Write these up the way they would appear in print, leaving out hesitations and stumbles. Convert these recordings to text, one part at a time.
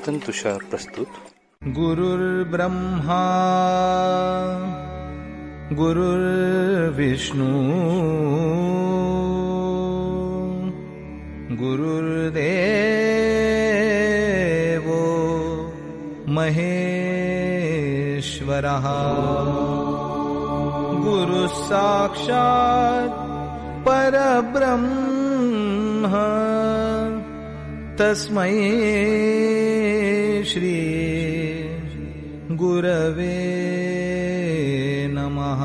चिंतन तुषार प्रस्तुत. गुरुर्ब्रह्मा गुरुर्विष्णू गुरुर्देवो महेश्वरः गुरुः साक्षात् परब्रह्म तस्मै श्री गुरवे नमः.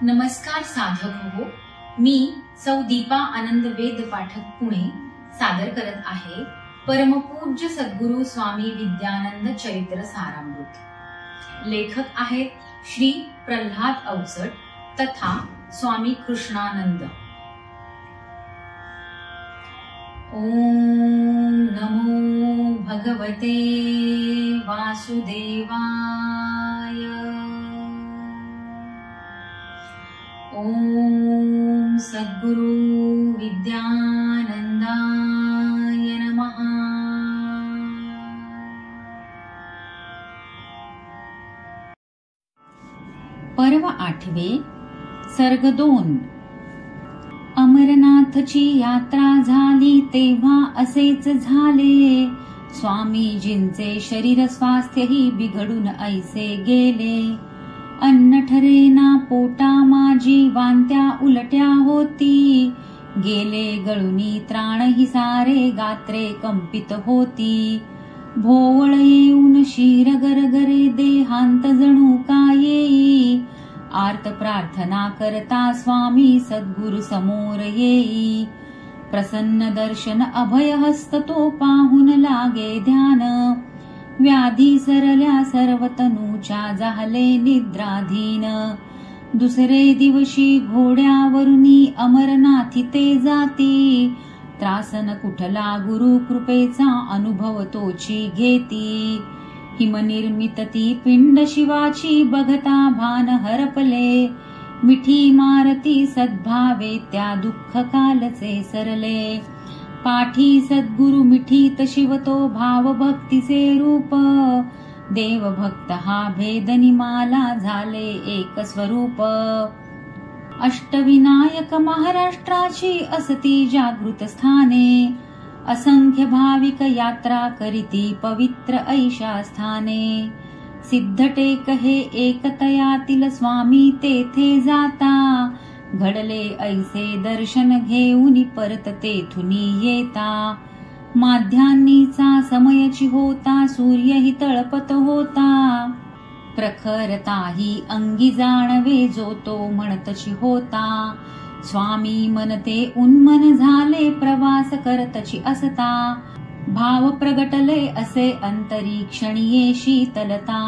नमस्कार साधक हो, मी सौ दीपा आनंद वेद पाठक पुणे सादर करत आहे परमपूज्य सद्गुरु स्वामी विद्यानंद चरित्र सारामृत. लेखक आहेत श्री प्रल्हाद अवचट तथा स्वामी कृष्णानंद. ओम नमो भगवते वासुदेवाय. ओम सद्गुरु विद्यानंदाय नमः. पर्व 8. सर्ग 2. अमरनाथची यात्रा झाली तेव्हा असेच झाले. स्वामीजींचे शरीर स्वास्थ्यही बिघडून ऐसे गेले. अन्न ठरेना पोटा माझी वांत्या उलट्या होती. गेले गळुनी त्राणही सारे गात्रे कंपित होती. भोवळ येऊन शिर गरगरे देहांत जणू का येई. आर्त प्रार्थना करता स्वामी सद्गुरु समोर येई. प्रसन्न दर्शन अभय हस्त तो पाहून लागे ध्यान. व्याधी सरल्या सर्वतनूच्या झाले निद्राधीन. दुसरे दिवशी घोड्यावरुनी अमरनाथी ते जाती. त्रासन कुठला गुरु कृपेचा अनुभव तोची घेती. हिमनिर्मित ती पिंड शिवाची बघता भान हरपले. मिठी मारती सद्भावे त्या दुःख कालचे सरले. पाठी सद्गुरु मिठीत शिवतो भाव भक्तीचे रूप. देव भक्त हा भेदनिमाला झाले एक स्वरूप. अष्टविनायक महाराष्ट्राची असती जागृत स्थाने. असंख्य भाविक यात्रा करीती पवित्र ऐशा स्थाने. सिद्धटेक हे एकतयातील स्वामी तेथे जाता. घडले ऐसे दर्शन घेऊन परत तेथुनी येता. माध्यान्नीचा समयची होता सूर्यही तळपत होता. प्रखरताही अंगी जाणवे जो तो म्हणतची होता. स्वामी मनते उन्मन झाले प्रवास करतची असता. भाव प्रगटले असे अंतरीक्षणीये शीतलता.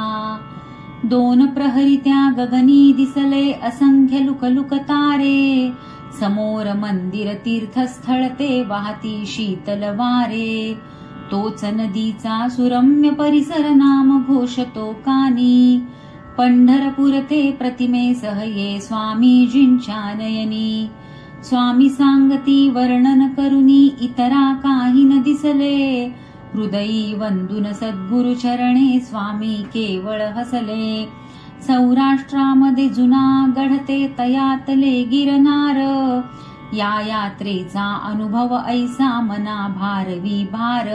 2 प्रहरी त्या गगनी दिसले असंख्य लुकलुक तारे. समोर मंदिर तीर्थस्थळ ते वाहती शीतल वारे. तोच नदीचा सुरम्य परिसर नाम घोषतो कानी. पंढरपूर ते प्रतिमेसह ये स्वामीजींच्या नयनी. स्वामी सांगती वर्णन करुनी इतरा काही न दिसले. हृदयी वंदून सद्गुरु चरणे स्वामी केवळ हसले. सौराष्ट्रामध्ये जुनागढ ते तयातले गिरनार. या यात्रेचा अनुभव ऐसा मना भारवी भार.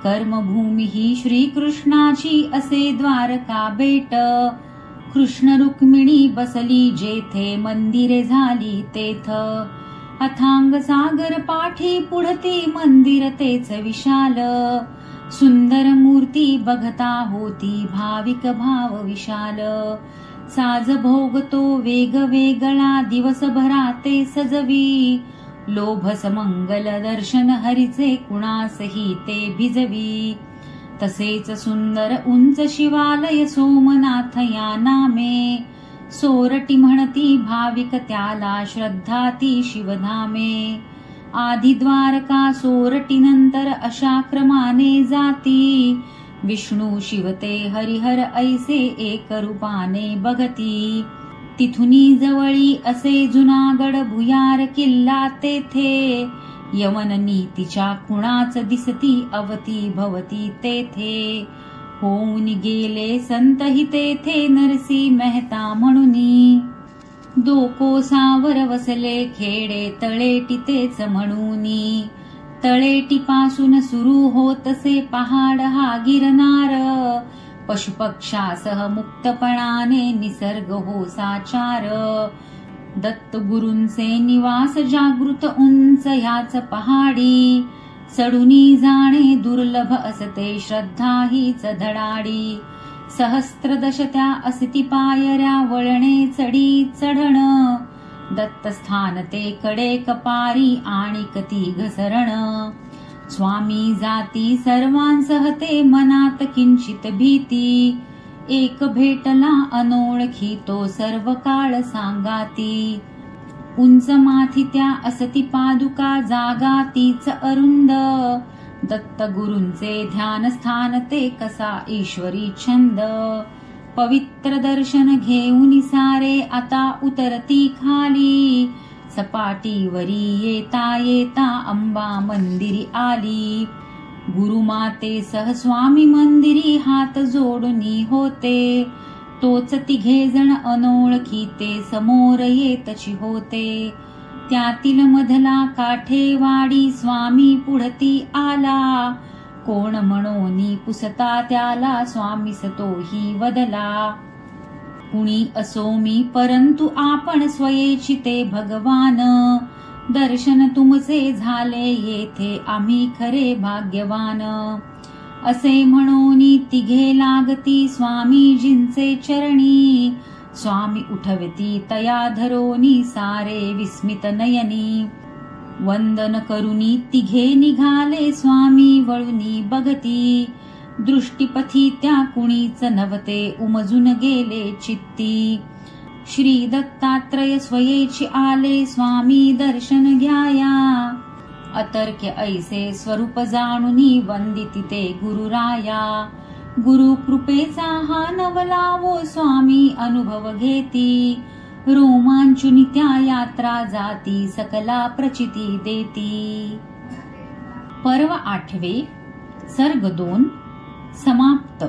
कर्मभूमी ही श्रीकृष्णाची असे द्वारका बेट. कृष्ण रुक्मिणी बसली जेथे मंदिरे झाली तेथ. अथांग सागर पाठी पुढती मंदिर तेच विशाल. सुंदर मूर्ती बघता होती भाविक भाव विशाल. साज भोगतो वेगवेगळा दिवसभरा ते सजवी. लोभस मंगल दर्शन हरीचे कुणासही ते भिजवी. तसेच सुंदर उंच शिवालय सोमनाथ या नामे. सोरटी म्हणती भाविक त्याला श्रद्धा ती शिवधामे. आधी द्वारका सोरटी नंतर अशा क्रमाने जाती. विष्णू शिवते हरिहर ऐसे एक रूपाने बघती. तिथुनी जवळी असे जुनागड भुयार किल्ला तेथे. यवननी तिच्या खुणाच दिसती अवती भवती तेथे. होऊन गेले संतही तेथे नरसी मेहता म्हणूनी. दोकोसावर वसले खेडे तळेटी तेच म्हणूनी. तळेटीपासून सुरू होतसे पहाड हा गिरनार. पशुपक्षासह मुक्तपणाने निसर्ग हो साचार. दत्त गुरूंचे निवास जागृत उंच ह्याच पहाडी. चढुनी जाणे दुर्लभ असते श्रद्धा हीच धडाडी. सहस्त्रदश त्या असती पायऱ्या वळणे चढी चढण. दत्तस्थान ते कडे कपारी आणि कती घसरण. स्वामी जाती सर्वांसह ते मनात किंचित भीती. एक भेटला अनोळखी तो सर्व काळ सांगाती. उंच माथी त्या असती पादुका जागा तीच अरुंद. दत्त गुरूंचे ध्यानस्थान ते कसा ईश्वरी छंद. पवित्र दर्शन घेऊन सारे आता उतरती खाली. सपाटीवरी येता येता अंबा मंदिरी आली. गुरुमाते सह स्वामी मंदिरी हात जोडुनी होते. तोच तिघे जण अनोळखी ते समोर येतची होते. त्यातील मधला काठेवाडी स्वामी पुढती आला. कोण म्हणोनी पुसता त्याला स्वामीस तोही वदला. कुणी असो मी परंतु आपण स्वयेची ते भगवान. दर्शन तुमचे झाले येथे आम्ही खरे भाग्यवान. असे म्हणोनी तिघे लागती स्वामीजींचे चरणी. स्वामी उठवती तया धरोनी सारे विस्मित नयनी. वंदन करुनी तिघे निघाले स्वामी वळुनी बघती. दृष्टीपथी त्या कुणीच नव्हते उमजून गेले चित्ती. श्री दत्तात्रय स्वयेची आले स्वामी दर्शन घ्याया. अतर्क्य ऐसे स्वरूप जाणुनी वंदिती ते गुरुराया. गुरु कृपेचा हा नवलावो स्वामी अनुभव घेती. रोमांचुनी त्या यात्रा जाती सकला प्रचिती देती. पर्व 8 सर्ग 2 समाप्त.